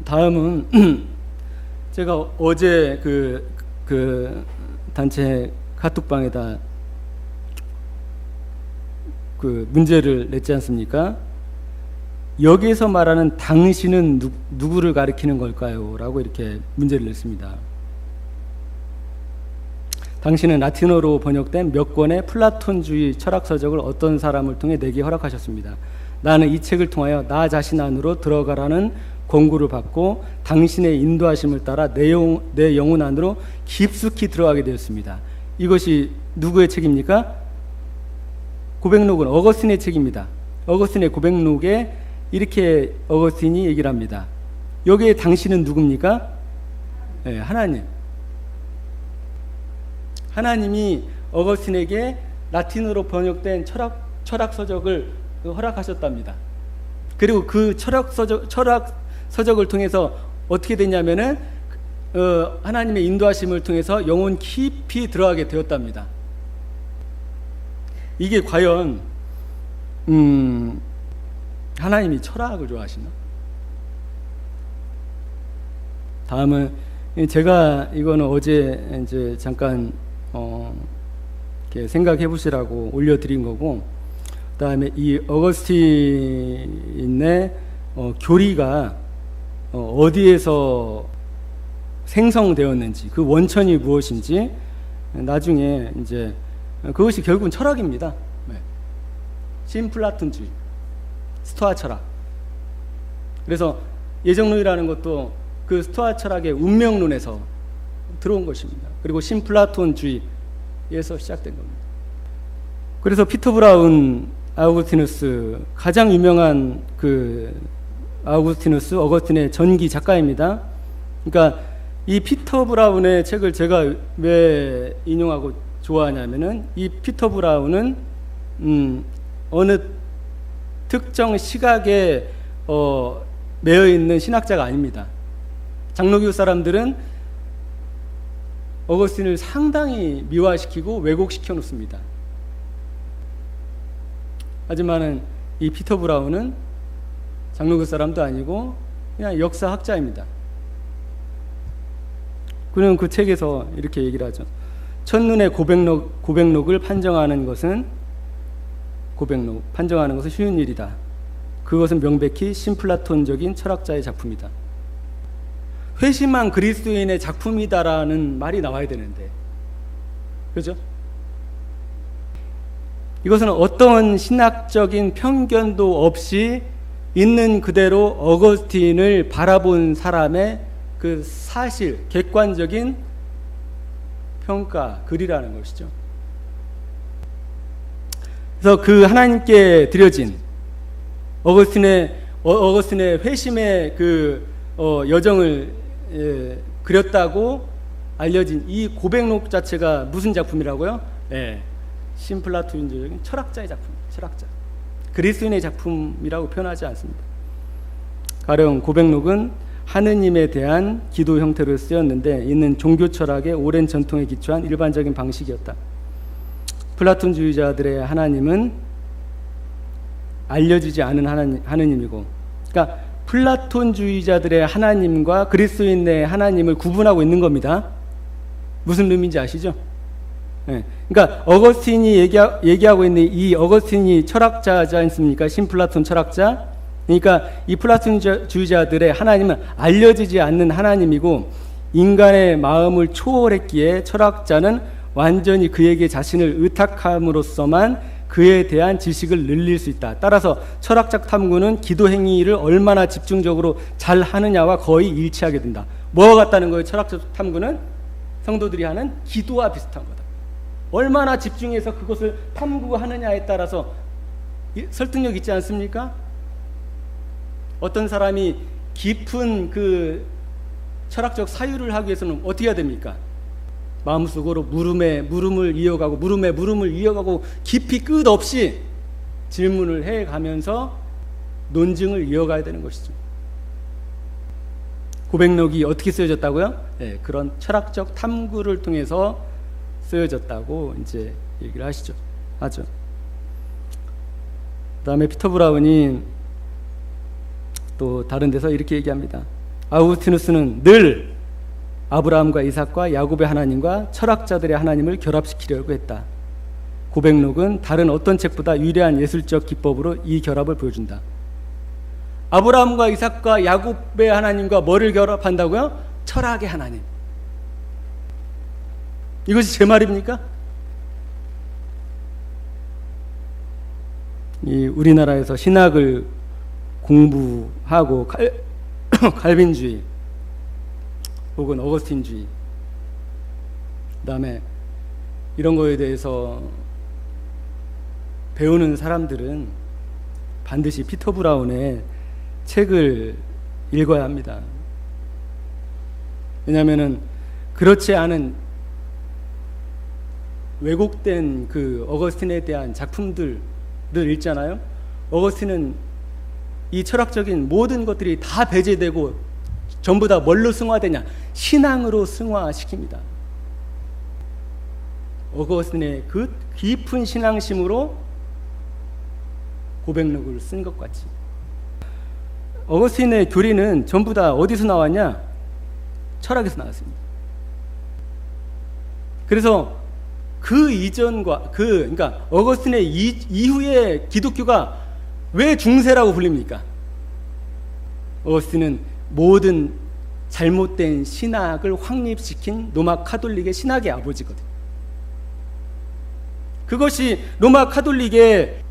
다음은 제가 어제 그 단체 카톡방에다 그 문제를 냈지 않습니까? 여기에서 말하는 당신은 누구를 가리키는 걸까요? 라고 이렇게 문제를 냈습니다. 당신은 라틴어로 번역된 몇 권의 플라톤주의 철학서적을 어떤 사람을 통해 내게 허락하셨습니다. 나는 이 책을 통하여 나 자신 안으로 들어가라는 권고를 받고 당신의 인도하심을 따라 내 영혼 안으로 깊숙이 들어가게 되었습니다. 이것이 누구의 책입니까? 고백록은 어거스틴의 책입니다. 어거스틴의 고백록에 이렇게 어거스틴이 얘기를 합니다. 여기에 당신은 누굽니까? 네, 하나님. 하나님이 어거스틴에게 라틴어로 번역된 철학서적을 허락하셨답니다. 그리고 그 철학서적을 통해서 어떻게 됐냐면은 하나님의 인도하심을 통해서 영혼 깊이 들어가게 되었답니다. 이게 과연 하나님이 철학을 좋아하시나? 다음은 제가 이거는 어제 이제 잠깐 이렇게 생각해 보시라고 올려드린 거고, 그다음에 이 어거스틴의 교리가 어디에서 생성되었는지, 그 원천이 무엇인지 나중에 이제 그것이 결국은 철학입니다. 네. 신플라톤주의, 스토아 철학. 그래서 예정론이라는 것도 그 스토아 철학의 운명론에서 들어온 것입니다. 그리고 신플라톤주의에서 시작된 겁니다. 그래서 피터 브라운 아우구스티누스, 가장 유명한 그 아우구스티누스 어거스틴의 전기 작가입니다. 그러니까 이 피터 브라운의 책을 제가 왜 인용하고 좋아하냐면은 이 피터 브라운은 어느 특정 시각에 매여 있는 신학자가 아닙니다. 장로교 사람들은 어거스틴을 상당히 미화시키고 왜곡시켜 놓습니다. 하지만은 이 피터 브라운은 장로교 사람도 아니고 그냥 역사학자입니다. 그는 그 책에서 이렇게 얘기를 하죠. 첫눈의 고백록을 판정하는 것은 쉬운 일이다. 그것은 명백히 신플라톤적인 철학자의 작품이다. 회심한 그리스도인의 작품이다라는 말이 나와야 되는데, 그죠? 이것은 어떤 신학적인 편견도 없이 있는 그대로 어거스틴을 바라본 사람의 그 사실, 객관적인 평가, 글이라는 것이죠. 그래서 그 하나님께 드려진 어거스틴의 회심의 그 여정을 그렸다고 알려진 이 고백록 자체가 무슨 작품이라고요? 네, 신플라톤주의적인 철학자의 작품, 철학자. 그리스도인의 작품이라고 표현하지 않습니다. 가령 고백록은 하느님에 대한 기도 형태로 쓰였는데 이는 종교 철학의 오랜 전통에 기초한 일반적인 방식이었다. 플라톤주의자들의 하나님은 알려지지 않은 하느님이고, 그러니까 플라톤주의자들의 하나님과 그리스도인의 하나님을 구분하고 있는 겁니다. 무슨 의미인지 아시죠? 네. 그러니까 어거스틴이 얘기하고 있는 이 어거스틴이 철학자지 않습니까? 신플라톤 철학자. 그러니까 이 플라톤주의자들의 하나님은 알려지지 않는 하나님이고 인간의 마음을 초월했기에 철학자는 완전히 그에게 자신을 의탁함으로써만 그에 대한 지식을 늘릴 수 있다. 따라서 철학적 탐구는 기도 행위를 얼마나 집중적으로 잘 하느냐와 거의 일치하게 된다. 뭐와 같다는 거예요? 철학적 탐구는 성도들이 하는 기도와 비슷한 거다. 얼마나 집중해서 그것을 탐구하느냐에 따라서 설득력 있지 않습니까? 어떤 사람이 깊은 그 철학적 사유를 하기 위해서는 어떻게 해야 됩니까? 마음속으로 물음을 이어가고 깊이 끝없이 질문을 해가면서 논증을 이어가야 되는 것이죠. 고백록이 어떻게 쓰여졌다고요? 네, 그런 철학적 탐구를 통해서 쓰여졌다고 이제 얘기를 하죠. 그다음에 피터 브라운이 또 다른 데서 이렇게 얘기합니다. 아우구스티누스는 늘 아브라함과 이삭과 야곱의 하나님과 철학자들의 하나님을 결합시키려고 했다. 고백록은 다른 어떤 책보다 위대한 예술적 기법으로 이 결합을 보여준다. 아브라함과 이삭과 야곱의 하나님과 뭐를 결합한다고요? 철학의 하나님. 이것이 제 말입니까? 이 우리나라에서 신학을 공부하고 칼빈주의 혹은 어거스틴주의, 그다음에 이런 거에 대해서 배우는 사람들은 반드시 피터 브라운의 책을 읽어야 합니다. 왜냐하면은 그렇지 않은 왜곡된 그 어거스틴에 대한 작품들을 읽잖아요. 어거스틴은 이 철학적인 모든 것들이 다 배제되고 전부 다 뭘로 승화되냐? 신앙으로 승화시킵니다. 어거스틴의 그 깊은 신앙심으로 고백록을 쓴 것 같이. 어거스틴의 교리는 전부 다 어디서 나왔냐? 철학에서 나왔습니다. 그래서 그 이전과 그러니까 어거스틴의 이후에 기독교가 왜 중세라고 불립니까? 어거스틴은 모든 잘못된 신학을 확립시킨 로마 카톨릭의 신학의 아버지거든요. 그것이 로마 카톨릭의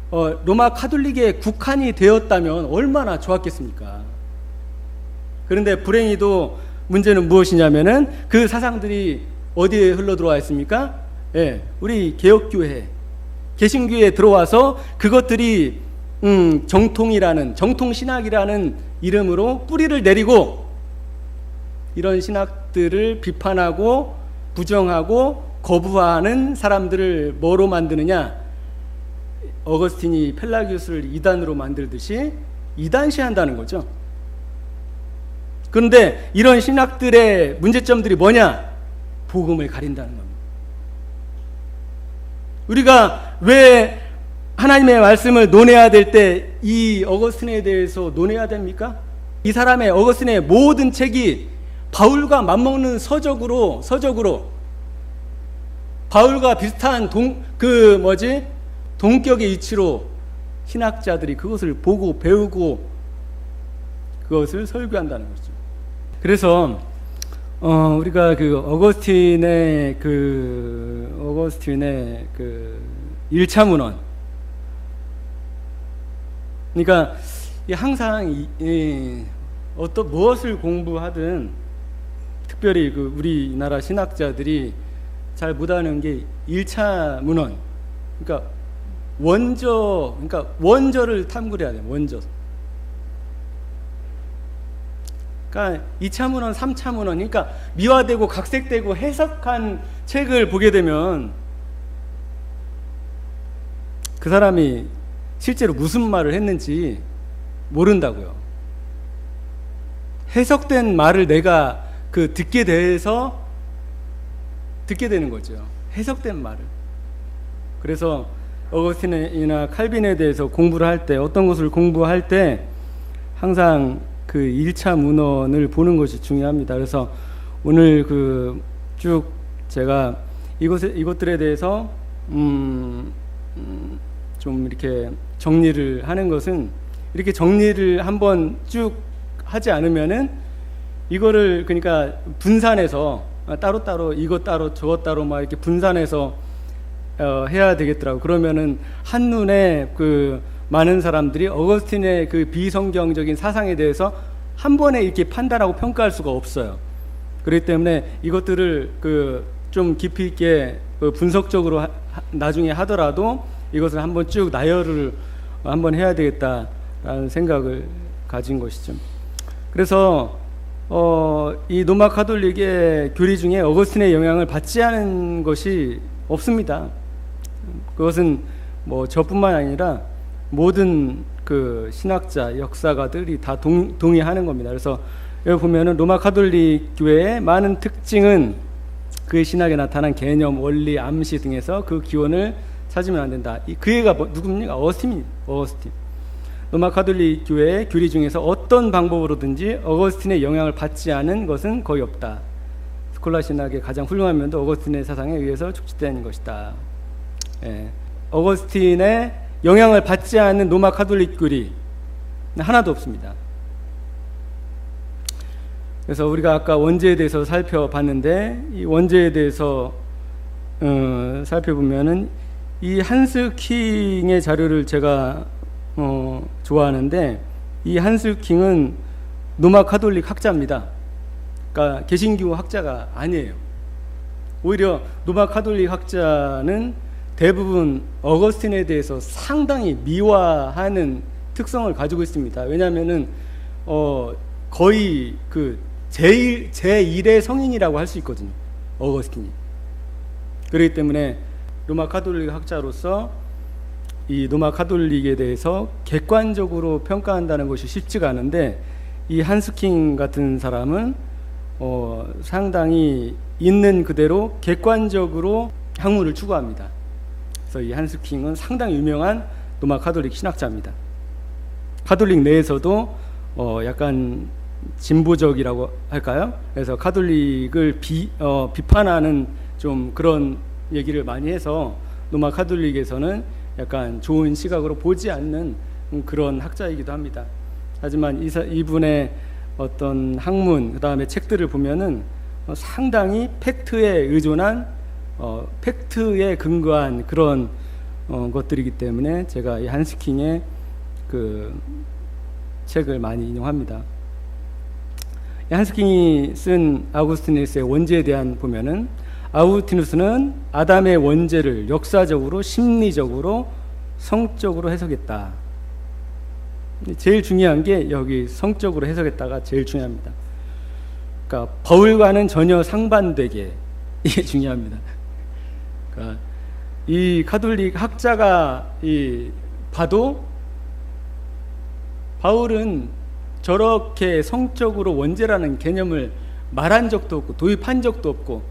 국한이 되었다면 얼마나 좋았겠습니까? 그런데 불행히도 문제는 무엇이냐면은 그 사상들이 어디에 흘러 들어와 있습니까? 예, 우리 개혁교회, 개신교회에 들어와서 그것들이 정통신학이라는 이름으로 뿌리를 내리고 이런 신학들을 비판하고 부정하고 거부하는 사람들을 뭐로 만드느냐? 어거스틴이 펠라기우스를 이단으로 만들듯이 이단시한다는 거죠. 그런데 이런 신학들의 문제점들이 뭐냐? 복음을 가린다는 겁니다. 우리가 왜 하나님의 말씀을 논해야 될 때 이 어거스틴에 대해서 논해야 됩니까? 이 사람의 어거스틴의 모든 책이 바울과 맞먹는 서적으로 바울과 비슷한 동격의 이치로 신학자들이 그것을 보고 배우고 그것을 설교한다는 거죠. 그래서 우리가 그 어거스틴의 1차 문헌, 그러니까 항상 무엇을 공부하든 특별히 그 우리나라 신학자들이 잘 못하는 게 1차 문헌, 그러니까 원저를 탐구를 해야 돼요. 원저. 그러니까 2차 문헌, 3차 문헌, 그러니까 미화되고 각색되고 해석한 책을 보게 되면 그 사람이 실제로 무슨 말을 했는지 모른다고요. 해석된 말을 내가 듣게 되는 거죠. 해석된 말을. 그래서 어거스틴이나 칼빈에 대해서 공부를 할 때, 어떤 것을 공부할 때 항상 그 1차 문헌을 보는 것이 중요합니다. 그래서 오늘 쭉 제가 이것들에 대해서 좀 이렇게 정리를 하는 것은, 이렇게 정리를 한번 쭉 하지 않으면은 이거를 그러니까 분산해서 따로따로 이것 따로 저것 따로 막 이렇게 분산해서 해야 되겠더라고. 그러면은 한눈에 많은 사람들이 어거스틴의 비성경적인 사상에 대해서 한 번에 이렇게 판단하고 평가할 수가 없어요. 그렇기 때문에 이것들을 좀 깊이 있게 분석적으로 나중에 하더라도 이것을 한번 쭉 나열을 한번 해야 되겠다라는 생각을 가진 것이죠. 그래서 이 로마 카톨릭의 교리 중에 어거스틴의 영향을 받지 않은 것이 없습니다. 그것은 저뿐만 아니라 모든 신학자, 역사가들이 다 동의하는 겁니다. 그래서 여기 보면은 로마 카톨릭 교회의 많은 특징은 그의 신학에 나타난 개념, 원리, 암시 등에서 그 기원을 찾으면 안 된다. 그 애가 누굽니까? 어거스틴. 로마 가톨릭 교회의 교리 중에서 어떤 방법으로든지 어거스틴의 영향을 받지 않은 것은 거의 없다. 스콜라 신학의 가장 훌륭한 면도 어거스틴의 사상에 의해서 축적된 것이다. 예. 어거스틴의 영향을 받지 않는 로마 가톨릭 교리 하나도 없습니다. 그래서 우리가 아까 원죄에 대해서 살펴봤는데, 이 원죄에 대해서 살펴보면은 이 한스 킹의 자료를 제가 좋아하는데, 이 한스 킹은 로마 가톨릭 학자입니다. 그러니까 개신교 학자가 아니에요. 오히려 로마 가톨릭 학자는 대부분 어거스틴에 대해서 상당히 미화하는 특성을 가지고 있습니다. 왜냐하면은 거의 그 제1의 성인이라고 할 수 있거든요, 어거스틴이. 그렇기 때문에 로마 가톨릭 학자로서 이 로마 가톨릭에 대해서 객관적으로 평가한다는 것이 쉽지가 않은데, 이 한스킹 같은 사람은 상당히 있는 그대로 객관적으로 학문을 추구합니다. 그래서 이 한스킹은 상당히 유명한 로마 가톨릭 신학자입니다. 가톨릭 내에서도 약간 진보적이라고 할까요? 그래서 가톨릭을 비판하는 좀 그런 얘기를 많이 해서 로마 가톨릭에서는 약간 좋은 시각으로 보지 않는 그런 학자이기도 합니다. 하지만 이분의 어떤 학문, 그 다음에 책들을 보면은 상당히 팩트에 의존한, 팩트에 근거한 그런 것들이기 때문에 제가 이 한스킹의 그 책을 많이 인용합니다. 한스킹이 쓴 아우구스티누스의 원죄에 대한 보면은, 아우구스티누스는 아담의 원죄를 역사적으로, 심리적으로, 성적으로 해석했다. 제일 중요한 게 여기 성적으로 해석했다가 제일 중요합니다. 그러니까 바울과는 전혀 상반되게, 이게 중요합니다. 그러니까 이 가톨릭 학자가 봐도 바울은 저렇게 성적으로 원죄라는 개념을 말한 적도 없고 도입한 적도 없고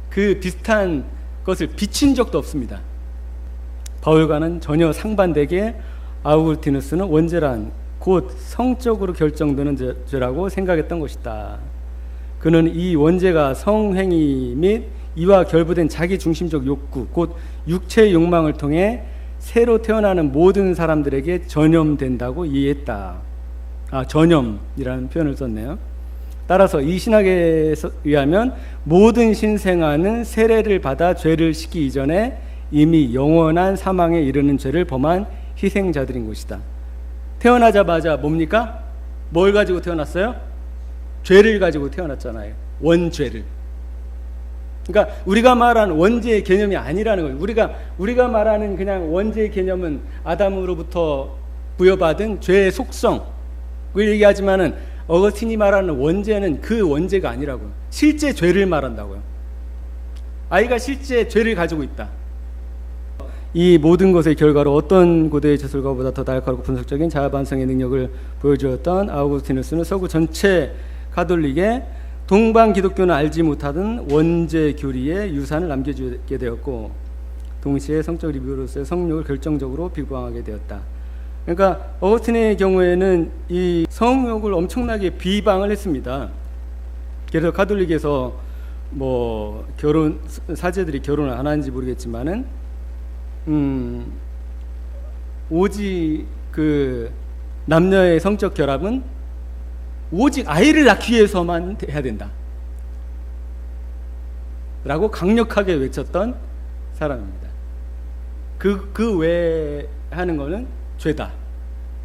그 비슷한 것을 비친 적도 없습니다. 바울과는 전혀 상반되게 아우구스티누스는 원죄란 곧 성적으로 결정되는 죄라고 생각했던 것이다. 그는 이 원죄가 성행위 및 이와 결부된 자기중심적 욕구, 곧 육체의 욕망을 통해 새로 태어나는 모든 사람들에게 전염된다고 이해했다. 전염이라는 표현을 썼네요. 따라서 이 신학에 의하면 모든 신생아는 세례를 받아 죄를 씻기 이전에 이미 영원한 사망에 이르는 죄를 범한 희생자들인 것이다. 태어나자마자 뭡니까? 뭘 가지고 태어났어요? 죄를 가지고 태어났잖아요. 원죄를. 그러니까 우리가 말하는 원죄의 개념이 아니라는 거예요. 우리가 말하는 그냥 원죄의 개념은 아담으로부터 부여받은 죄의 속성을 얘기하지만은 어거스틴이 말하는 원죄는 그 원죄가 아니라고요. 실제 죄를 말한다고요. 아이가 실제 죄를 가지고 있다. 이 모든 것의 결과로 어떤 고대의 저술가보다 더 날카롭고 분석적인 자아반성의 능력을 보여주었던 아우구스티누스는 서구 전체 가톨릭에 동방 기독교는 알지 못하던 원죄 교리의 유산을 남겨주게 되었고, 동시에 성적 리뷰로서의 성욕을 결정적으로 비방하게 되었다. 그러니까 어거스틴의 경우에는 이 성욕을 엄청나게 비방을 했습니다. 그래서 가톨릭에서 뭐 사제들이 결혼을 안 하는지 모르겠지만은 오직 그 남녀의 성적 결합은 오직 아이를 낳기 위해서만 해야 된다 라고 강력하게 외쳤던 사람입니다. 그 외에 하는 거는 죄다,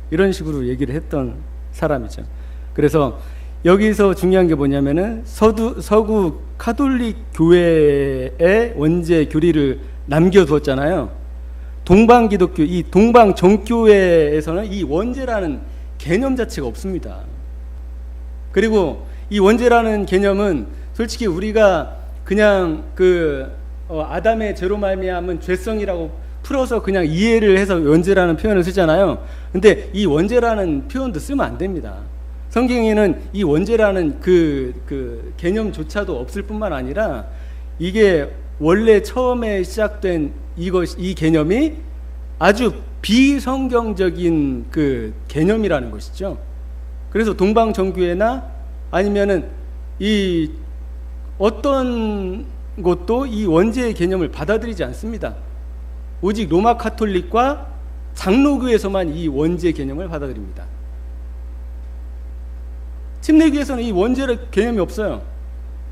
이런 식으로 얘기를 했던 사람이죠. 그래서 여기서 중요한 게 뭐냐면은 서구 가톨릭 교회의 원죄 교리를 남겨두었잖아요. 동방 기독교, 이 동방 정교회에서는 이 원죄라는 개념 자체가 없습니다. 그리고 이 원죄라는 개념은 솔직히 우리가 그냥 아담의 죄로 말미암은 죄성이라고 풀어서 그냥 이해를 해서 원죄라는 표현을 쓰잖아요. 근데 이 원죄라는 표현도 쓰면 안 됩니다. 성경에는 이 원죄라는 그 개념조차도 없을 뿐만 아니라, 이게 원래 처음에 시작된 이 개념이 아주 비성경적인 그 개념이라는 것이죠. 그래서 동방정교회나 아니면은 이 어떤 곳도 이 원죄의 개념을 받아들이지 않습니다. 오직 로마 카톨릭과 장로교에서만 이 원죄 개념을 받아들입니다. 침례교에서는 이 원죄의 개념이 없어요.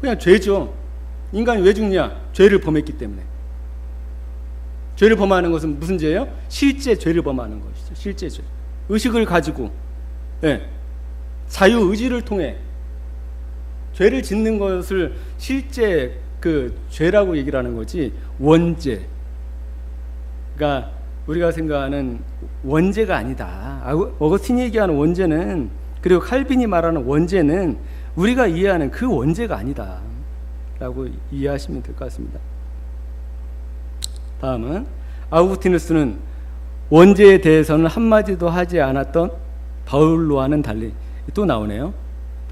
그냥 죄죠. 인간이 왜 죽냐? 죄를 범했기 때문에. 죄를 범하는 것은 무슨 죄예요? 실제 죄를 범하는 것이죠. 실제 죄. 의식을 가지고, 자유 의지를 통해 죄를 짓는 것을 실제 그 죄라고 얘기를 하는 거지, 원죄. 그러니까 우리가 생각하는 원죄가 아니다. 어거스틴이 얘기하는 원죄는, 그리고 칼빈이 말하는 원죄는 우리가 이해하는 그 원죄가 아니다 라고 이해하시면 될 것 같습니다. 다음은 아우구스티누스는 원죄에 대해서는 한마디도 하지 않았던 바울로와는 달리, 또 나오네요.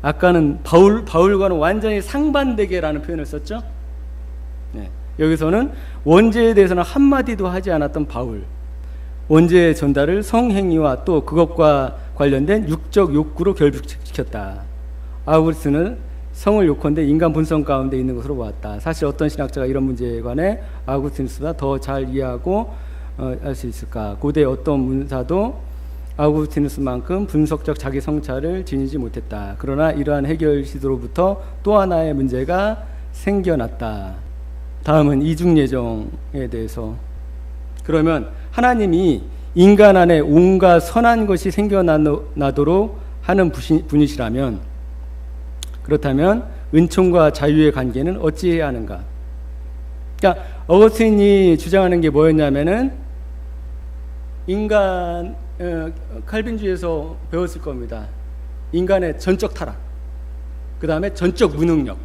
아까는 바울과는 완전히 상반되게라는 표현을 썼죠. 여기서는 원죄에 대해서는 한마디도 하지 않았던 바울, 원죄의 전달을 성행위와 또 그것과 관련된 육적 욕구로 결부시켰다. 아우구스티누스는 성을 욕한데 인간 본성 가운데 있는 것으로 보았다. 사실 어떤 신학자가 이런 문제에 관해 아우구스티누스보다 더 잘 이해하고 할 수 있을까? 고대 어떤 문사도 아우구스티누스만큼 분석적 자기 성찰을 지니지 못했다. 그러나 이러한 해결 시도로부터 또 하나의 문제가 생겨났다. 다음은 이중 예정에 대해서. 그러면 하나님이 인간 안에 온갖 선한 것이 생겨나도록 하는 분이시라면, 그렇다면 은총과 자유의 관계는 어찌해야 하는가? 그러니까 어거스틴이 주장하는 게 뭐였냐면은, 인간 칼빈주의에서 배웠을 겁니다. 인간의 전적 타락, 그 다음에 전적 무능력.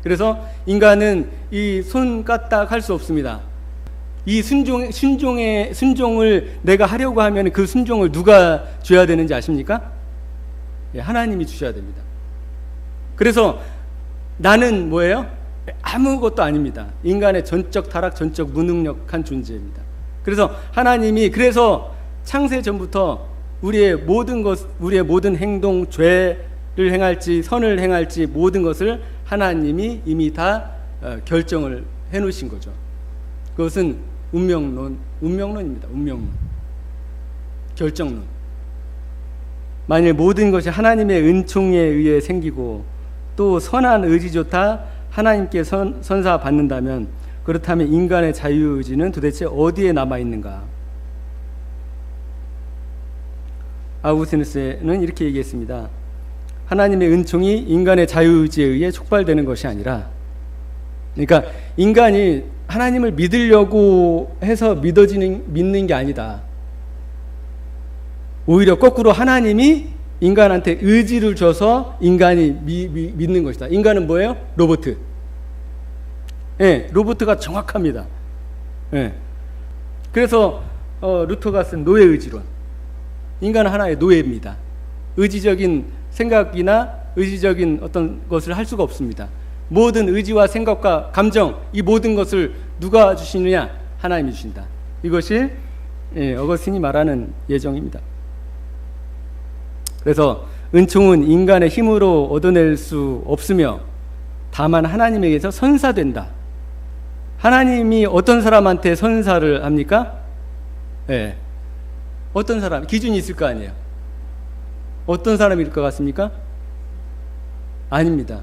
그래서 인간은 이 손 까딱 할 수 없습니다. 이 순종을 내가 하려고 하면 그 순종을 누가 줘야 되는지 아십니까? 하나님이 주셔야 됩니다. 그래서 나는 뭐예요? 아무것도 아닙니다. 인간의 전적 타락, 전적 무능력한 존재입니다. 그래서 하나님이, 그래서 창세 전부터 우리의 모든 행동, 죄를 행할지 선을 행할지 모든 것을 하나님이 이미 다 결정을 해놓으신 거죠. 그것은 운명론입니다. 운명론, 결정론. 만일 모든 것이 하나님의 은총에 의해 생기고 또 선한 의지조차 하나님께 선사받는다면, 그렇다면 인간의 자유의지는 도대체 어디에 남아있는가? 아우구스티누스는 이렇게 얘기했습니다. 하나님의 은총이 인간의 자유의지에 의해 촉발되는 것이 아니라, 그러니까 인간이 하나님을 믿으려고 해서 믿는 게 아니다. 오히려 거꾸로 하나님이 인간한테 의지를 줘서 인간이 믿는 것이다. 인간은 뭐예요? 로봇. 로봇가 정확합니다. 그래서 루터가 쓴 노예의지론. 인간은 하나의 노예입니다. 의지적인 생각이나 의지적인 어떤 것을 할 수가 없습니다. 모든 의지와 생각과 감정, 이 모든 것을 누가 주시느냐? 하나님이 주신다. 이것이 어거스틴이 말하는 예정입니다. 그래서 은총은 인간의 힘으로 얻어낼 수 없으며 다만 하나님에게서 선사된다. 하나님이 어떤 사람한테 선사를 합니까? 어떤 사람, 기준이 있을 거 아니에요. 어떤 사람일 것 같습니까? 아닙니다.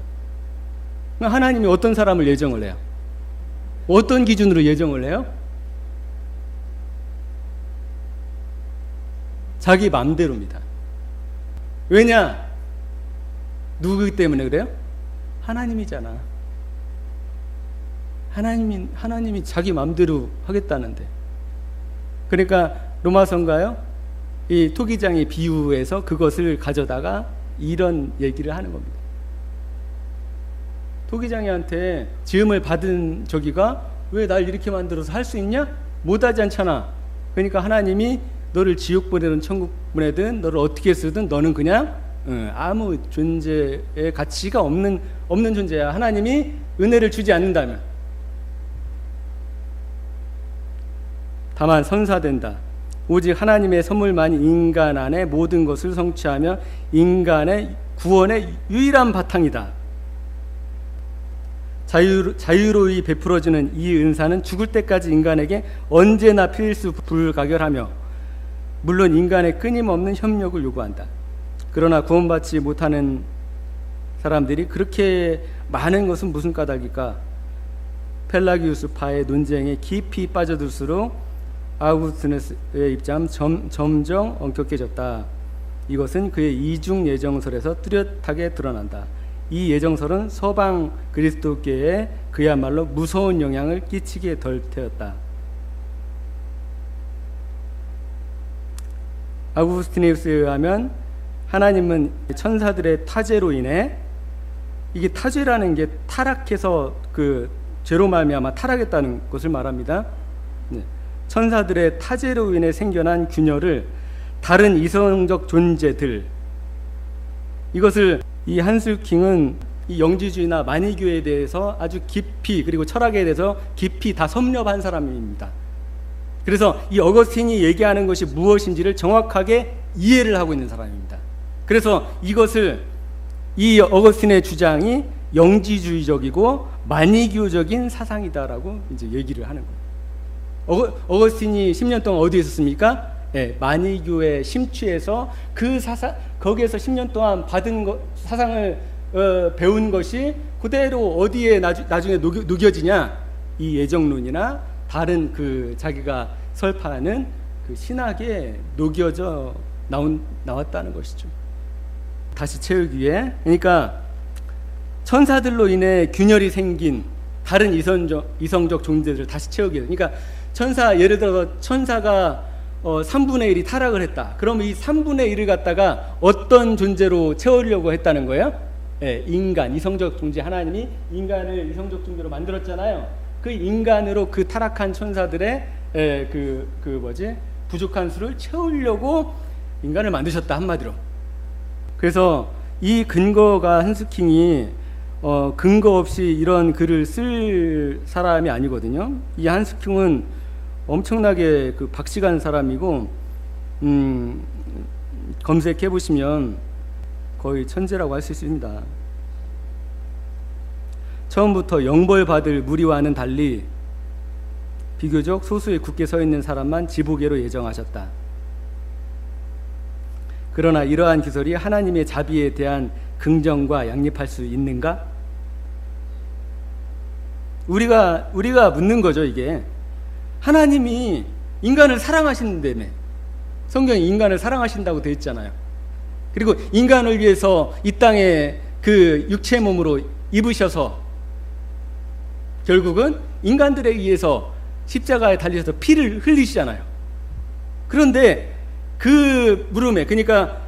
하나님이 어떤 사람을 예정을 해요? 어떤 기준으로 예정을 해요? 자기 마음대로입니다. 왜냐? 누구기 때문에 그래요? 하나님이잖아. 하나님이 자기 마음대로 하겠다는데. 그러니까 로마서인가요? 이 토기장의 비유에서 그것을 가져다가 이런 얘기를 하는 겁니다. 토기장이한테 지음을 받은 저기가 왜 날 이렇게 만들어서 할 수 있냐? 못하지 않잖아. 그러니까 하나님이 너를 지옥 보내든 천국 보내든 너를 어떻게 쓰든 너는 그냥 아무 존재의 가치가 없는 존재야. 하나님이 은혜를 주지 않는다면. 다만 선사된다. 오직 하나님의 선물만이 인간 안에 모든 것을 성취하며 인간의 구원의 유일한 바탕이다. 자유로이 베풀어지는 이 은사는 죽을 때까지 인간에게 언제나 필수 불가결하며 물론 인간의 끊임없는 협력을 요구한다. 그러나 구원받지 못하는 사람들이 그렇게 많은 것은 무슨 까닭일까? 펠라기우스파의 논쟁에 깊이 빠져들수록 아우구스티누스의 입장 점점 엄격해졌다. 이것은 그의 이중 예정설에서 뚜렷하게 드러난다. 이 예정설은 서방 그리스도교에 그야말로 무서운 영향을 끼치게 될 테었다. 아우구스티누스에 의하면 하나님은 천사들의 타죄로 인해, 이게 타죄라는 게 타락해서 그 죄로 말미암아 타락했다는 것을 말합니다. 천사들의 타죄로 인해 생겨난 균열을 다른 이성적 존재들, 이것을 이 한스킹은 이 영지주의나 만이교에 대해서 아주 깊이, 그리고 철학에 대해서 깊이 다 섭렵한 사람입니다. 그래서 이 어거스틴이 얘기하는 것이 무엇인지를 정확하게 이해를 하고 있는 사람입니다. 그래서 이것을, 이 어거스틴의 주장이 영지주의적이고 만이교적인 사상이다라고 이제 얘기를 하는 거예요. 어거스틴이 10년 동안 어디에 있었습니까? 네, 만이교에 심취해서 그 사상, 거기에서 10년 동안 받은 사상을 배운 것이 그대로 어디에 나중에 녹여지냐? 이 예정론이나 다른 그 자기가 설파하는 그 신학에 녹여져 나왔다는 것이죠. 다시 채우기 위해. 그러니까 천사들로 인해 균열이 생긴 다른 이성적 존재들을 다시 채우기 위해. 그러니까 예를 들어서 천사가 3분의 1이 타락을 했다. 그러면 이 3분의 1을 갖다가 어떤 존재로 채우려고 했다는 거예요? 네, 인간, 이성적 존재. 하나님이 인간을 이성적 존재로 만들었잖아요. 그 인간으로 그 타락한 천사들의 부족한 수를 채우려고 인간을 만드셨다, 한마디로. 그래서 이 근거가 한스킹이 근거 없이 이런 글을 쓸 사람이 아니거든요. 이 한스킹은 엄청나게 그 박식한 사람이고, 검색해 보시면 거의 천재라고 할 수 있습니다. 처음부터 영벌받을 무리와는 달리 비교적 소수의 굳게 서 있는 사람만 지보개로 예정하셨다. 그러나 이러한 기설이 하나님의 자비에 대한 긍정과 양립할 수 있는가? 우리가 묻는 거죠. 이게 하나님이 인간을 사랑하시는데며, 성경이 인간을 사랑하신다고 되어 있잖아요. 그리고 인간을 위해서 이 땅에 그 육체 몸으로 입으셔서 결국은 인간들에 의해서 십자가에 달리셔서 피를 흘리시잖아요. 그런데 그 물음에, 그러니까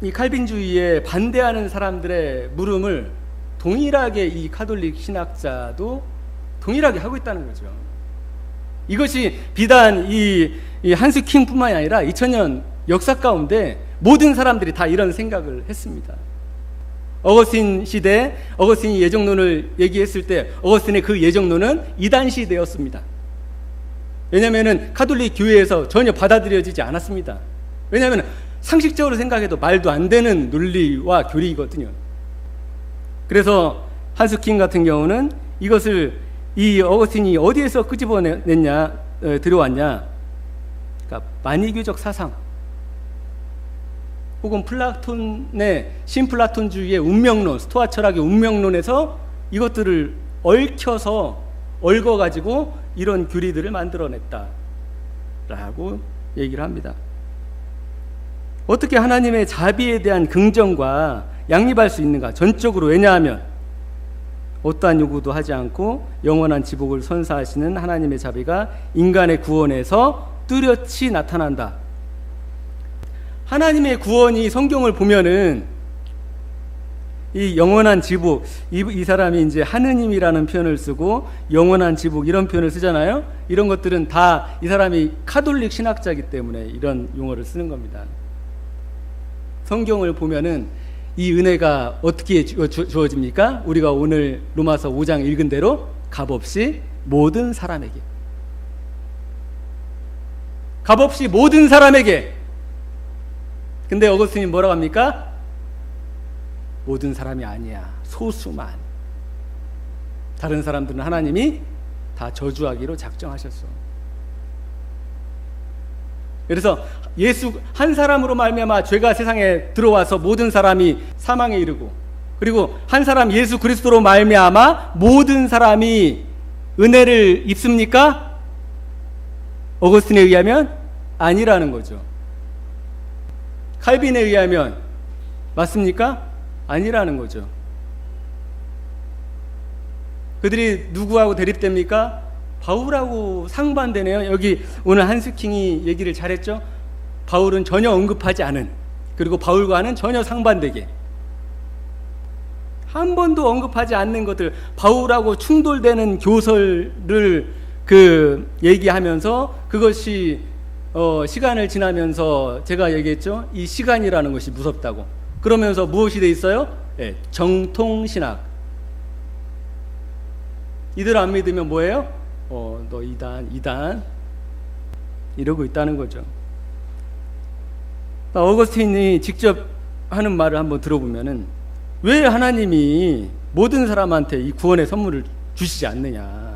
이 칼빈주의에 반대하는 사람들의 물음을 동일하게 이 가톨릭 신학자도 동일하게 하고 있다는 거죠. 이것이 비단 이 한스킹뿐만이 아니라 2000년 역사 가운데 모든 사람들이 다 이런 생각을 했습니다. 어거스틴 시대, 어거스틴이 예정론을 얘기했을 때 어거스틴의 그 예정론은 이단 시대였습니다. 왜냐하면 가톨릭 교회에서 전혀 받아들여지지 않았습니다. 왜냐하면 상식적으로 생각해도 말도 안 되는 논리와 교리거든요. 그래서 한스킹 같은 경우는 이것을, 이 어거스틴이 어디에서 끄집어냈냐, 들여왔냐, 그러니까 만이교적 사상, 혹은 플라톤의 신플라톤주의의 운명론, 스토아 철학의 운명론에서 이것들을 얽어가지고 이런 교리들을 만들어냈다라고 얘기를 합니다. 어떻게 하나님의 자비에 대한 긍정과 양립할 수 있는가? 전적으로. 왜냐하면 어떠한 요구도 하지 않고 영원한 지복을 선사하시는 하나님의 자비가 인간의 구원에서 뚜렷이 나타난다. 하나님의 구원이, 성경을 보면은 이 영원한 지복, 이 사람이 이제 하느님이라는 표현을 쓰고 영원한 지복 이런 표현을 쓰잖아요. 이런 것들은 다 이 사람이 가톨릭 신학자이기 때문에 이런 용어를 쓰는 겁니다. 성경을 보면은 이 은혜가 어떻게 주어집니까? 우리가 오늘 로마서 5장 읽은 대로 값없이 모든 사람에게. 값없이 모든 사람에게. 근데 어거스틴이 뭐라고 합니까? 모든 사람이 아니야. 소수만. 다른 사람들은 하나님이 다 저주하기로 작정하셨어. 그래서 예수 한 사람으로 말미암아 죄가 세상에 들어와서 모든 사람이 사망에 이르고, 그리고 한 사람 예수 그리스도로 말미암아 모든 사람이 은혜를 입습니까? 어거스틴에 의하면 아니라는 거죠. 칼빈에 의하면 맞습니까? 아니라는 거죠. 그들이 누구하고 대립됩니까? 바울하고 상반되네요. 여기 오늘 한스킹이 얘기를 잘했죠. 바울은 전혀 언급하지 않은, 그리고 바울과는 전혀 상반되게, 한 번도 언급하지 않는 것들, 바울하고 충돌되는 교설을 얘기하면서, 그것이 시간을 지나면서 제가 얘기했죠. 이 시간이라는 것이 무섭다고. 그러면서 무엇이 돼 있어요? 네, 정통신학. 이들 안 믿으면 뭐예요? 너 이단 이러고 있다는 거죠. 어거스틴이 직접 하는 말을 한번 들어보면은, 왜 하나님이 모든 사람한테 이 구원의 선물을 주시지 않느냐.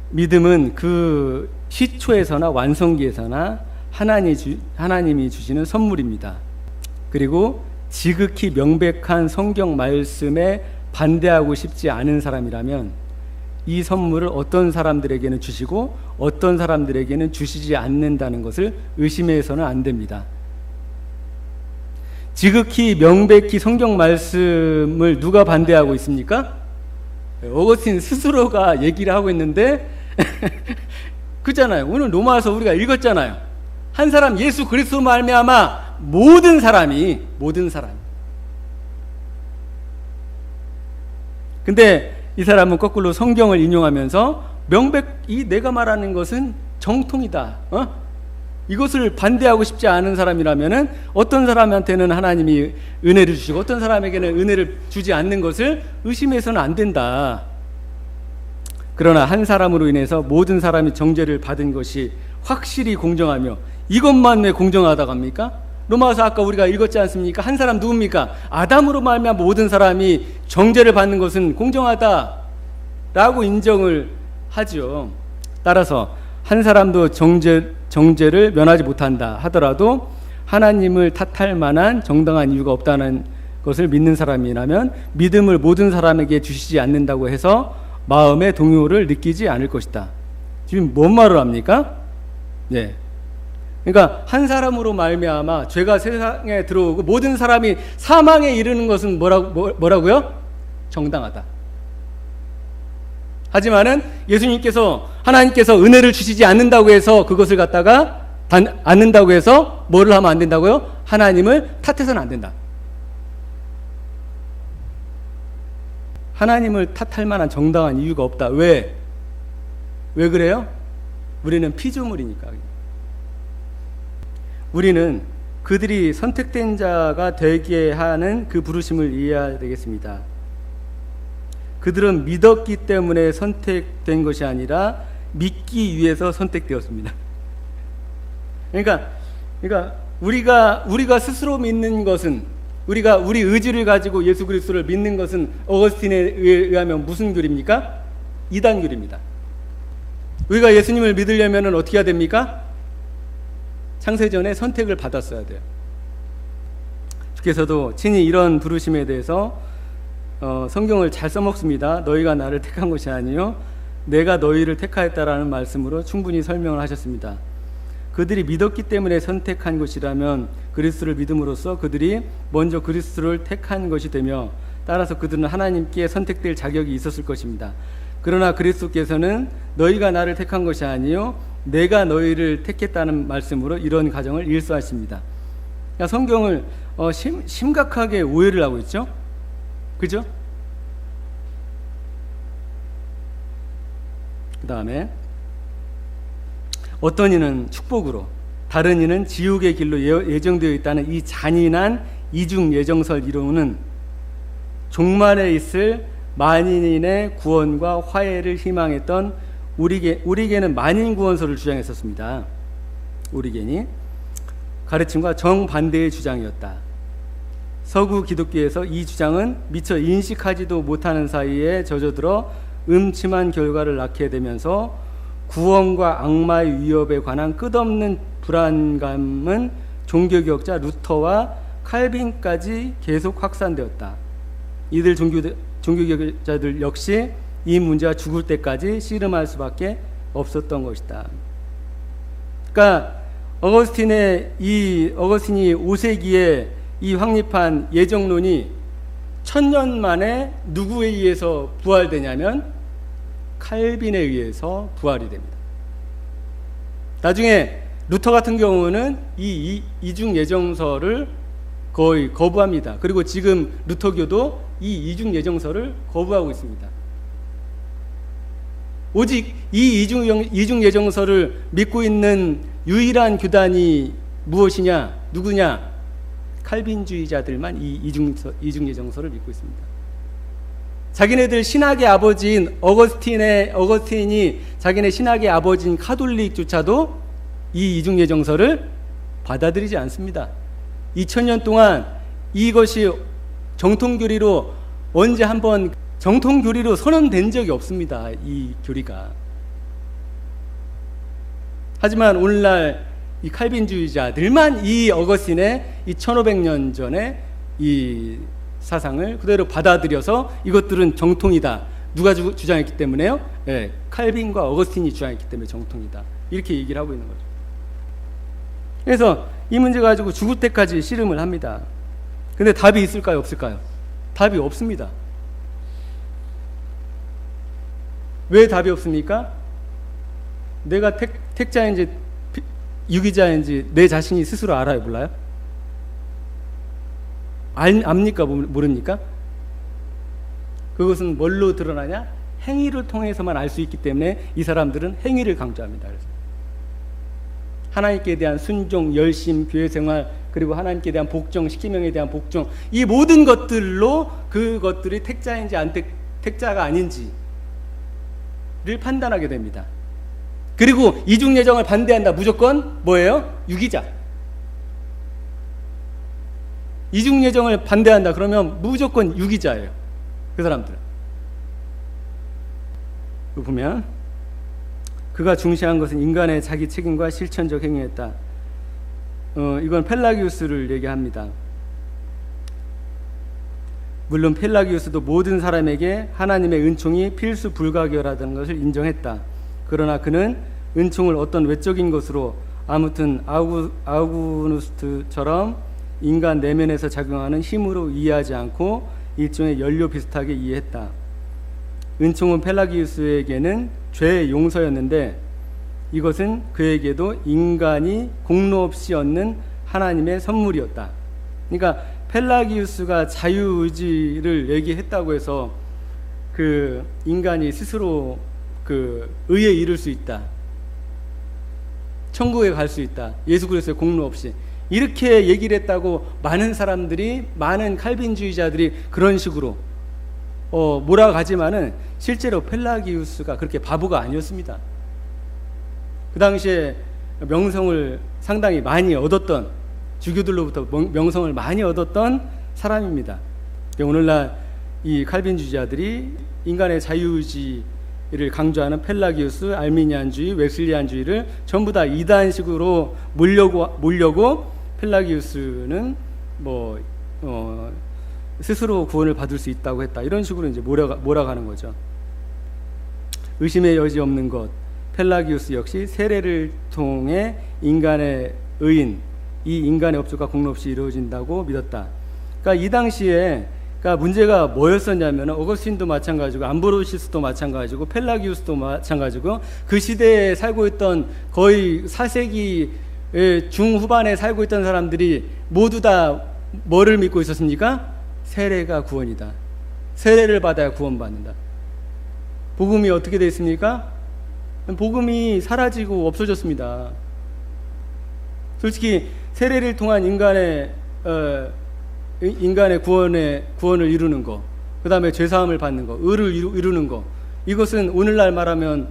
믿음은 그 시초에서나 완성기에서나 하나님이 주시는 선물입니다. 그리고 지극히 명백한 성경 말씀에 반대하고 싶지 않은 사람이라면 이 선물을 어떤 사람들에게는 주시고 어떤 사람들에게는 주시지 않는다는 것을 의심해서는 안 됩니다. 지극히 명백히 성경 말씀을 누가 반대하고 있습니까? 어거스틴 스스로가 얘기를 하고 있는데 그잖아요. 오늘 로마서 우리가 읽었잖아요. 한 사람 예수 그리스도 말미암아 모든 사람이. 근데 이 사람은 거꾸로 성경을 인용하면서 명백히 내가 말하는 것은 정통이다. 이것을 반대하고 싶지 않은 사람이라면은 어떤 사람한테는 하나님이 은혜를 주시고 어떤 사람에게는 은혜를 주지 않는 것을 의심해서는 안 된다. 그러나 한 사람으로 인해서 모든 사람이 정죄를 받은 것이 확실히 공정하며, 이것만 왜 공정하다고 합니까? 로마서 아까 우리가 읽었지 않습니까? 한 사람 누굽니까? 아담으로 말미암아 모든 사람이 정죄를 받는 것은 공정하다라고 인정을 하죠. 따라서 한 사람도 정죄를 면하지 못한다 하더라도 하나님을 탓할 만한 정당한 이유가 없다는 것을 믿는 사람이라면 믿음을 모든 사람에게 주시지 않는다고 해서 마음의 동요를 느끼지 않을 것이다. 지금 뭔 말을 합니까? 네. 그러니까 한 사람으로 말미암아 죄가 세상에 들어오고 모든 사람이 사망에 이르는 것은 뭐라고요? 정당하다. 하지만은 예수님께서, 하나님께서 은혜를 주시지 않는다고 해서 그것을 갖다가 않는다고 해서 뭐를 하면 안 된다고요? 하나님을 탓해서는 안 된다. 하나님을 탓할 만한 정당한 이유가 없다. 왜 그래요? 우리는 피조물이니까. 우리는 그들이 선택된 자가 되게 하는 그 부르심을 이해해야 되겠습니다. 그들은 믿었기 때문에 선택된 것이 아니라 믿기 위해서 선택되었습니다. 그러니까 우리가 스스로 믿는 것은, 우리가 우리 의지를 가지고 예수 그리스도를 믿는 것은 어거스틴에 의하면 무슨 교리입니까? 이단교리입니다. 우리가 예수님을 믿으려면 어떻게 해야 됩니까? 창세전에 선택을 받았어야 돼요. 주께서도 친히 이런 부르심에 대해서 성경을 잘 써먹습니다. 너희가 나를 택한 것이 아니요 내가 너희를 택하였다라는 말씀으로 충분히 설명을 하셨습니다. 그들이 믿었기 때문에 선택한 것이라면 그리스도를 믿음으로써 그들이 먼저 그리스도를 택한 것이 되며, 따라서 그들은 하나님께 선택될 자격이 있었을 것입니다. 그러나 그리스도께서는 너희가 나를 택한 것이 아니요 내가 너희를 택했다는 말씀으로 이런 가정을 일수하십니다. 그러니까 성경을 심각하게 오해를 하고 있죠. 그죠? 그 다음에 어떤 이는 축복으로 다른 이는 지옥의 길로 예정되어 있다는 이 잔인한 이중 예정설 이론은 종말에 있을 만인의 구원과 화해를 희망했던 오리겐은 만인 구원설을 주장했었습니다. 오리겐이 가르침과 정반대의 주장이었다. 서구 기독교에서 이 주장은 미처 인식하지도 못하는 사이에 젖어들어 음침한 결과를 낳게 되면서 구원과 악마의 위협에 관한 끝없는 불안감은 종교개혁자 루터와 칼빈까지 계속 확산되었다. 이들 종교개혁자들 역시 이 문제가 죽을 때까지 씨름할 수밖에 없었던 것이다. 그러니까 어거스틴이 5세기에 이 확립한 예정론이 1000년 만에 누구에 의해서 부활되냐면 칼빈에 의해서 부활이 됩니다. 나중에 루터 같은 경우는 이 이중 예정설을 거의 거부합니다. 그리고 지금 루터교도 이 이중 예정설을 거부하고 있습니다. 오직 이 이중 예정설을 믿고 있는 유일한 교단이 무엇이냐, 누구냐? 칼빈주의자들만 이 이중 예정설을 믿고 있습니다. 자기네들 신학의 아버지인 어거스틴이 자기네 신학의 아버지인 카톨릭조차도 이 이중 예정설을 받아들이지 않습니다. 2000년 동안 이것이 정통교리로 언제 한번 정통교리로 선언된 적이 없습니다. 이 교리가. 하지만 오늘날 이 칼빈주의자들만 이 어거스틴의 이 1500년 전에 이 사상을 그대로 받아들여서 이것들은 정통이다. 누가 주장했기 때문에요? 네, 칼빈과 어거스틴이 주장했기 때문에 정통이다. 이렇게 얘기를 하고 있는 거죠. 그래서 이 문제 가지고 죽을 때까지 씨름을 합니다. 근데 답이 있을까요? 없을까요? 답이 없습니다. 왜 답이 없습니까? 내가 택자인지 유기자인지 내 자신이 스스로 알아요? 몰라요? 압니까? 모릅니까? 그것은 뭘로 드러나냐? 행위를 통해서만 알 수 있기 때문에 이 사람들은 행위를 강조합니다. 그래서 하나님께 대한 순종, 열심, 교회 생활, 그리고 하나님께 대한 복종, 십계명에 대한 복종, 이 모든 것들로 그것들이 택자인지 택자가 아닌지를 판단하게 됩니다. 그리고 이중 예정을 반대한다. 무조건 뭐예요? 유기자. 이중 예정을 반대한다. 그러면 무조건 유기자예요. 그 사람들은. 보면 그가 중시한 것은 인간의 자기 책임과 실천적 행위였다. 이건 펠라기우스를 얘기합니다. 물론 펠라기우스도 모든 사람에게 하나님의 은총이 필수 불가결하다는 것을 인정했다. 그러나 그는 은총을 어떤 외적인 것으로, 아무튼 아우구누스트처럼 인간 내면에서 작용하는 힘으로 이해하지 않고 일종의 연료 비슷하게 이해했다. 은총은 펠라기우스에게는 죄의 용서였는데 이것은 그에게도 인간이 공로 없이 얻는 하나님의 선물이었다. 그러니까 펠라기우스가 자유의지를 얘기했다고 해서 그 인간이 스스로 그 의에 이를 수 있다, 천국에 갈 수 있다, 예수 그리스도의 공로 없이, 이렇게 얘기를 했다고 많은 사람들이, 많은 칼빈주의자들이 그런 식으로 몰아가지만은 실제로 펠라기우스가 그렇게 바보가 아니었습니다. 그 당시에 명성을 상당히 많이 얻었던, 주교들로부터 명성을 많이 얻었던 사람입니다. 오늘날 이 칼빈주의자들이 인간의 자유의지를 강조하는 펠라기우스, 알미니안주의, 웨슬리안주의를 전부 다 이단식으로 몰려고 펠라기우스는 스스로 구원을 받을 수 있다고 했다, 이런 식으로 이제 몰아가는 거죠. 의심의 여지 없는 것, 펠라기우스 역시 세례를 통해 인간의 의인, 이 인간의 업적과 공로 없이 이루어진다고 믿었다. 그러니까 이 당시에 문제가 뭐였었냐면, 어거스틴도 마찬가지고 암브로시스도 마찬가지고 펠라기우스도 마찬가지고 그 시대에 살고 있던 거의 4세기 중후반에 살고 있던 사람들이 모두 다 뭐를 믿고 있었습니까? 세례가 구원이다. 세례를 받아야 구원받는다. 복음이 어떻게 되어 있습니까? 복음이 사라지고 없어졌습니다. 솔직히 세례를 통한 인간의 구원을 이루는 거, 그 다음에 죄사함을 받는 거, 의를 이루는 거, 이것은 오늘날 말하면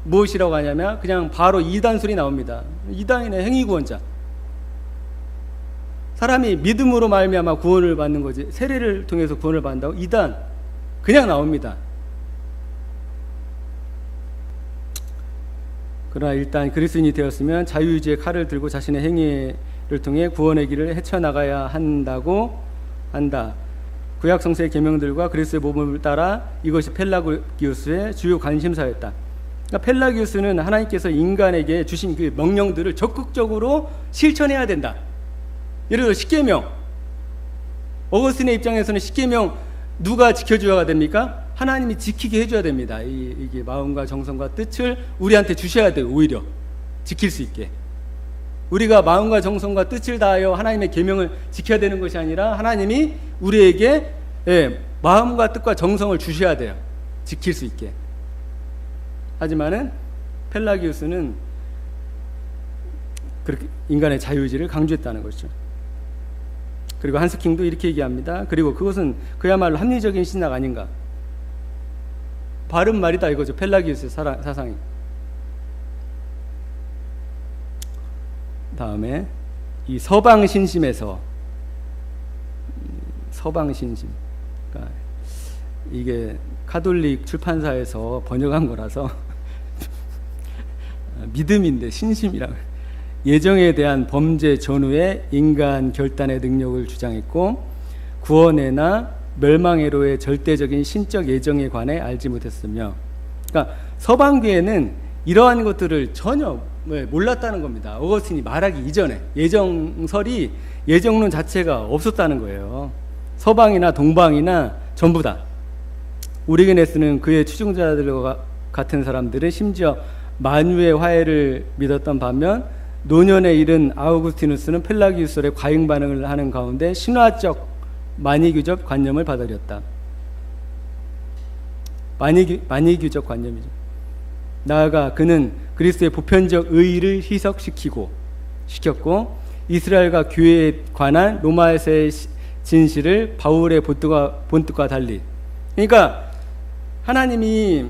무엇이라고 하냐면 그냥 바로 이단 소리 나옵니다. 이단이네, 행위구원자. 사람이 믿음으로 말미암아 구원을 받는 거지 세례를 통해서 구원을 받는다고? 이단 그냥 나옵니다. 그러나 일단 그리스도인이 되었으면 자유의지의 칼을 들고 자신의 행위를 통해 구원의 길을 헤쳐나가야 한다. 구약 성서의 계명들과 그리스도의 모범을 따라 이것이 펠라기우스의 주요 관심사였다. 그러니까 펠라기우스는 하나님께서 인간에게 주신 그 명령들을 적극적으로 실천해야 된다. 예를 들어 십계명, 어거스틴의 입장에서는 십계명 누가 지켜줘야 됩니까? 하나님이 지키게 해줘야 됩니다. 이게 마음과 정성과 뜻을 우리한테 주셔야 돼요. 오히려 지킬 수 있게 우리가 마음과 정성과 뜻을 다하여 하나님의 계명을 지켜야 되는 것이 아니라 하나님이 우리에게 마음과 뜻과 정성을 주셔야 돼요. 지킬 수 있게. 하지만은 펠라기우스는 그렇게 인간의 자유의지를 강조했다는 것이죠. 그리고 한스킹도 이렇게 얘기합니다. 그리고 그것은 그야말로 합리적인 신학 아닌가? 바른 말이다 이거죠. 펠라기우스의 사상이. 다음에 이 서방신심에서 서방신심, 그러니까 이게 카톨릭 출판사에서 번역한 거라서 믿음인데 신심이라고. 예정에 대한 범죄 전후의 인간 결단의 능력을 주장했고 구원해나 멸망회로의 절대적인 신적 예정에 관해 알지 못했으며, 그러니까 서방교회는 이러한 것들을 전혀 몰랐다는 겁니다. 어거스틴이 말하기 이전에 예정론 자체가 없었다는 거예요. 서방이나 동방이나 전부 다. 오리게네스는 그의 추종자들과 같은 사람들은 심지어 만유의 화해를 믿었던 반면 노년에 이른 아우구스티누스는 펠라기우스의 과잉 반응을 하는 가운데 신화적 만이규적 관념을 받아들였다. 만이규적 관념이죠. 나아가 그는 그리스도의 보편적 의의를 희석시켰고 이스라엘과 교회에 관한 로마에서의 진실을 바울의 본뜻과 달리, 그러니까 하나님이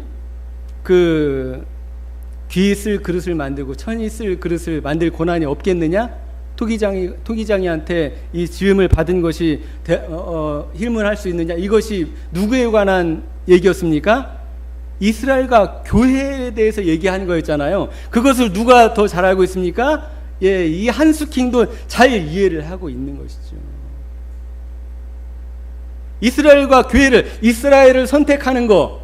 그 귀 쓸 그릇을 만들고 천이 쓸 그릇을 만들 권한이 없겠느냐? 토기장이한테 이 지음을 받은 것이 힐문할 수 있느냐? 이것이 누구에 관한 얘기였습니까? 이스라엘과 교회에 대해서 얘기하는 거였잖아요. 그것을 누가 더 잘 알고 있습니까? 이 한스킹도 잘 이해를 하고 있는 것이죠. 이스라엘과 교회를, 이스라엘을 선택하는 거,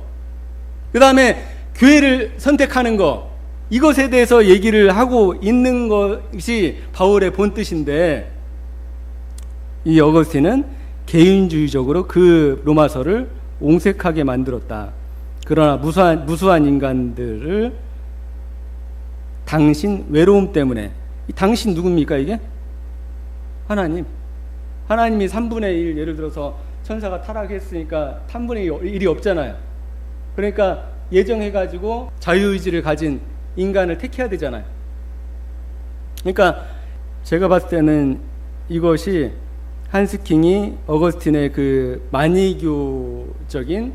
그 다음에 교회를 선택하는 거, 이것에 대해서 얘기를 하고 있는 것이 바울의 본뜻인데, 이 어거스틴은 개인주의적으로 그 로마서를 옹색하게 만들었다. 그러나 무수한 인간들을 당신 외로움 때문에, 이 당신 누굽니까 이게? 하나님이 3분의 1, 예를 들어서 천사가 타락했으니까 3분의 1이 없잖아요. 그러니까 예정해가지고 자유의지를 가진 인간을 택해야 되잖아요. 그러니까 제가 봤을 때는 이것이 한스킹이 어거스틴의 그 만이교적인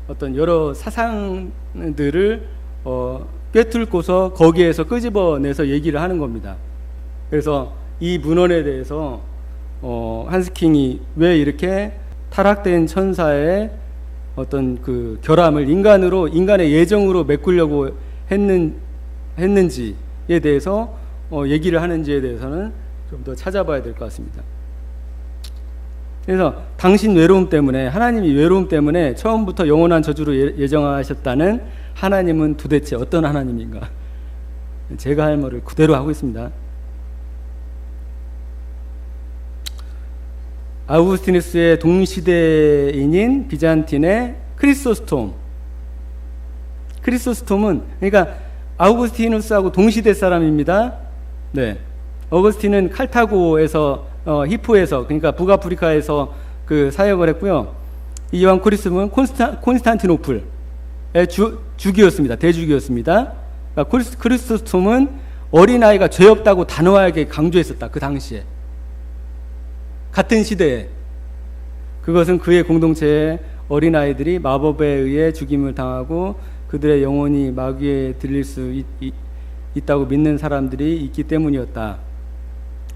어떤 여러 사상들을 꿰뚫고서 거기에서 끄집어내서 얘기를 하는 겁니다. 그래서 이 문헌에 대해서 한스킹이 왜 이렇게 타락된 천사의 어떤 그 결함을 인간의 예정으로 메꾸려고 했는지에 대해서 얘기를 하는지에 대해서는 좀 더 찾아봐야 될 것 같습니다. 그래서 당신 외로움 때문에, 하나님이 외로움 때문에 처음부터 영원한 저주로 예정하셨다는 하나님은 도대체 어떤 하나님인가? 제가 할 말을 그대로 하고 있습니다. 아우구스티누스의 동시대인인 비잔틴의 크리소스톰은, 그러니까 아우구스티누스하고 동시대 사람입니다. 네. 어거스틴은 칼타고에서 히포에서, 그러니까 북아프리카에서 그 사역을 했고요. 이 요한 크리스토스는 콘스탄티노플의 주기였습니다. 대주기였습니다. 그러니까 크리소스톰은 어린아이가 죄 없다고 단호하게 강조했었다. 그 당시에. 같은 시대에. 그것은 그의 공동체에 어린아이들이 마법에 의해 죽임을 당하고 그들의 영혼이 마귀에 들릴 수 있다고 믿는 사람들이 있기 때문이었다.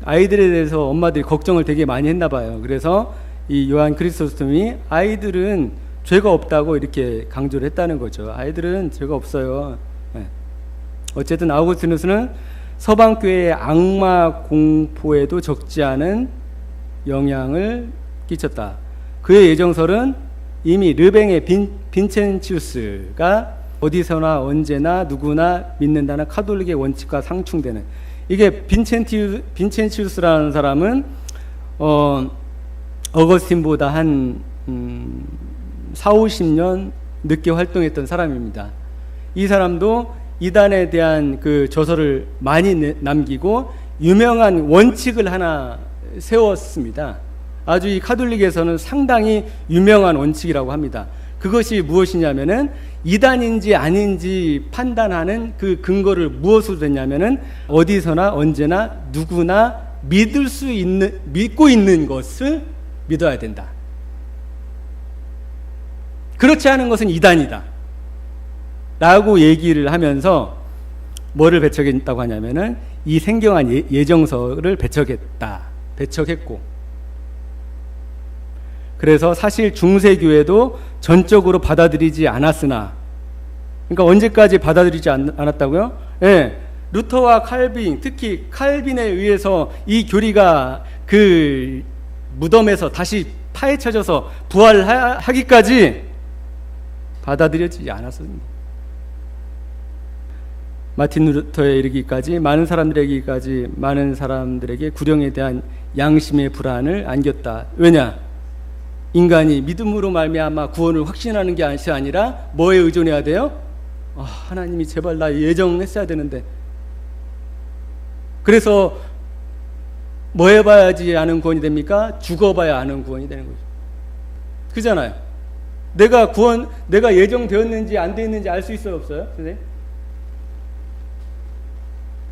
아이들에 대해서 엄마들이 걱정을 되게 많이 했나 봐요. 그래서 이 요한 크리스토스톰이 아이들은 죄가 없다고 이렇게 강조를 했다는 거죠. 아이들은 죄가 없어요. 네. 어쨌든 아우구스티누스는 서방교회의 악마 공포에도 적지 않은 영향을 끼쳤다. 그의 예정설은 이미 르뱅의 빈첸치우스가 어디서나 언제나 누구나 믿는다는 카톨릭의 원칙과 상충되는, 이게 빈첸치우스라는 사람은 어거스틴보다 한 40-50년 늦게 활동했던 사람입니다. 이 사람도 이단에 대한 그 저서를 많이 남기고 유명한 원칙을 하나 세웠습니다. 아주 이 카톨릭에서는 상당히 유명한 원칙이라고 합니다. 그것이 무엇이냐면은 이단인지 아닌지 판단하는 그 근거를 무엇으로 됐냐면은 어디서나 언제나 누구나 믿고 있는 것을 믿어야 된다. 그렇지 않은 것은 이단이다 라고 얘기를 하면서 뭐를 배척했다고 하냐면은 이 생경한 예정서를 배척했고, 그래서 사실 중세교회도 전적으로 받아들이지 않았으나, 그러니까 언제까지 받아들이지 않았다고요? 예, 루터와 칼빈, 특히 칼빈에 의해서 이 교리가 그 무덤에서 다시 파헤쳐져서 부활하기까지 받아들여지지 않았습니다. 마틴 루터에 이르기까지 많은 사람들에게 구령에 대한 양심의 불안을 안겼다. 왜냐? 인간이 믿음으로 말미암아 구원을 확신하는 게 아니라 뭐에 의존해야 돼요? 하나님이 제발 나 예정했어야 되는데. 그래서 뭐 해봐야지 아는 구원이 됩니까? 죽어봐야 아는 구원이 되는 거죠. 그잖아요. 내가 예정되었는지 안 되었는지 알 수 있어요, 없어요? 선생님?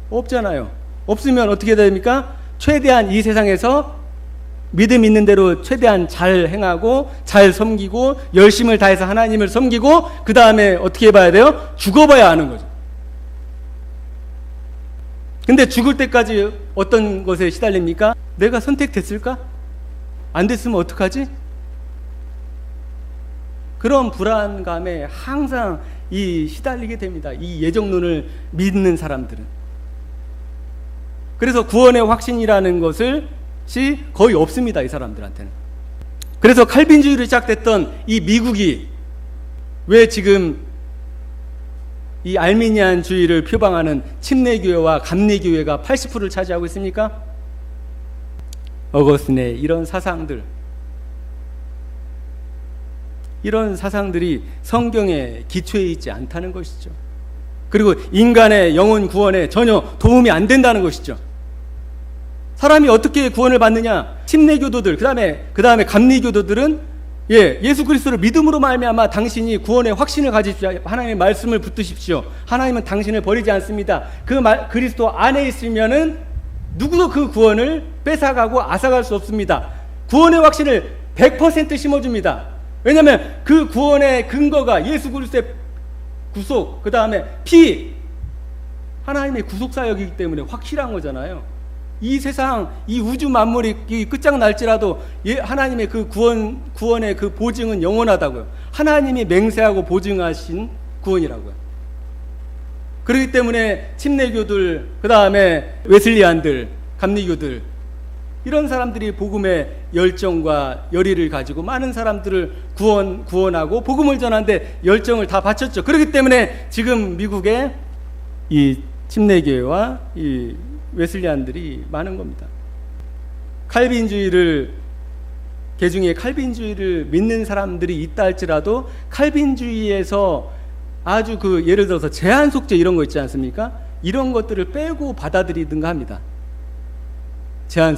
없잖아요. 없으면 어떻게 됩니까? 최대한 이 세상에서 믿음 있는 대로 최대한 잘 행하고 잘 섬기고 열심을 다해서 하나님을 섬기고 그 다음에 어떻게 해봐야 돼요? 죽어봐야 아는 거죠. 근데 죽을 때까지 어떤 것에 시달립니까? 내가 선택됐을까? 안 됐으면 어떡하지? 그런 불안감에 항상 시달리게 됩니다. 이 예정론을 믿는 사람들은. 그래서 구원의 확신이라는 것을 거의 없습니다, 이 사람들한테는. 그래서 칼빈주의로 시작됐던 이 미국이 왜 지금 이 알미니안주의를 표방하는 침례교회와 감리교회가 80%를 차지하고 있습니까? 어거스틴의 이런 사상들이 성경에 기초해 있지 않다는 것이죠. 그리고 인간의 영혼 구원에 전혀 도움이 안 된다는 것이죠. 사람이 어떻게 구원을 받느냐? 침례교도들, 그다음에 감리교도들은 예수 그리스도를 믿음으로 말미암아 당신이 구원의 확신을 가지십시오. 하나님의 말씀을 붙드십시오. 하나님은 당신을 버리지 않습니다. 그리스도 안에 있으면은 누구도 그 구원을 뺏어가고 앗아갈 수 없습니다. 구원의 확신을 100% 심어줍니다. 왜냐하면 그 구원의 근거가 예수 그리스도의 구속, 그 다음에 피, 하나님의 구속사역이기 때문에 확실한 거잖아요. 이 세상, 이 우주 만물이 끝장날지라도 하나님의 그 구원의 그 보증은 영원하다고요. 하나님이 맹세하고 보증하신 구원이라고요. 그렇기 때문에 침례교들, 그 다음에 웨슬리안들, 감리교들, 이런 사람들이 복음의 열정과 열의를 가지고 많은 사람들을 구원하고 복음을 전하는데 열정을 다 바쳤죠. 그렇기 때문에 지금 미국에 이 침례교회와 이 웨슬리안들이 많은 겁니다. 개중에 칼빈주의를 믿는 사람들이 있다 할지라도 칼빈주의에서 아주 예를 들어서 제한 속죄 이런 거 있지 않습니까? 이런 것들을 빼고 받아들이든가 합니다. 제한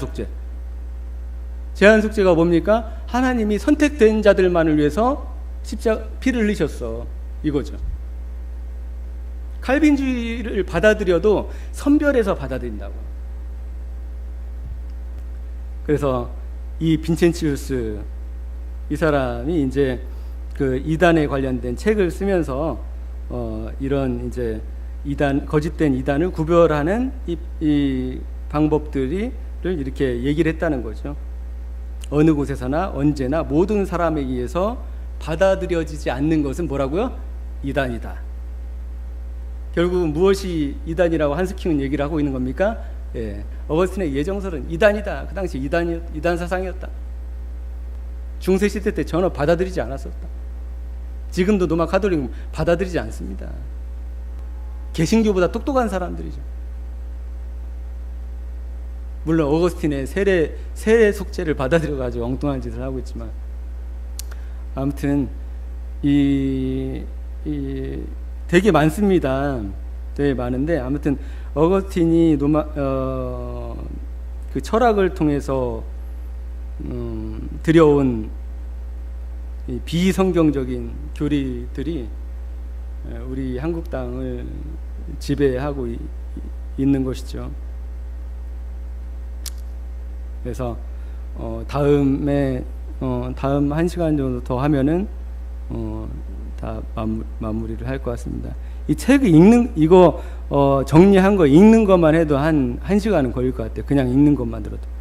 속죄가 뭡니까? 하나님이 선택된 자들만을 위해서 피를 흘리셨어, 이거죠. 칼빈주의를 받아들여도 선별해서 받아들인다고. 그래서 이 빈첸치우스, 이 사람이 이제 그 이단에 관련된 책을 쓰면서 이런 이제 이단, 거짓된 이단을 구별하는 이 방법들을 이렇게 얘기를 했다는 거죠. 어느 곳에서나 언제나 모든 사람에 의해서 받아들여지지 않는 것은 뭐라고요? 이단이다. 결국은 무엇이 이단이라고 한스킹은 얘기를 하고 있는 겁니까? 예, 어거스틴의 예정설은 이단이다. 그 당시 이단 사상이었다. 중세 시대 때 전혀 받아들이지 않았었다. 지금도 로마 가톨릭은 받아들이지 않습니다. 개신교보다 똑똑한 사람들이죠. 물론 어거스틴의 세례 속죄를 받아들여 가지고 엉뚱한 짓을 하고 있지만, 아무튼 되게 많습니다. 되게 많은데, 아무튼 어거스틴이 그 철학을 통해서 들여온 이 비성경적인 교리들이 우리 한국 땅을 지배하고 있는 것이죠. 그래서 다음 1시간 정도 더 하면은 다 마무리를 할 것 같습니다. 이 책을 정리한 거 읽는 것만 해도 한 1시간은 걸릴 것 같아요. 그냥 읽는 것만 들어도.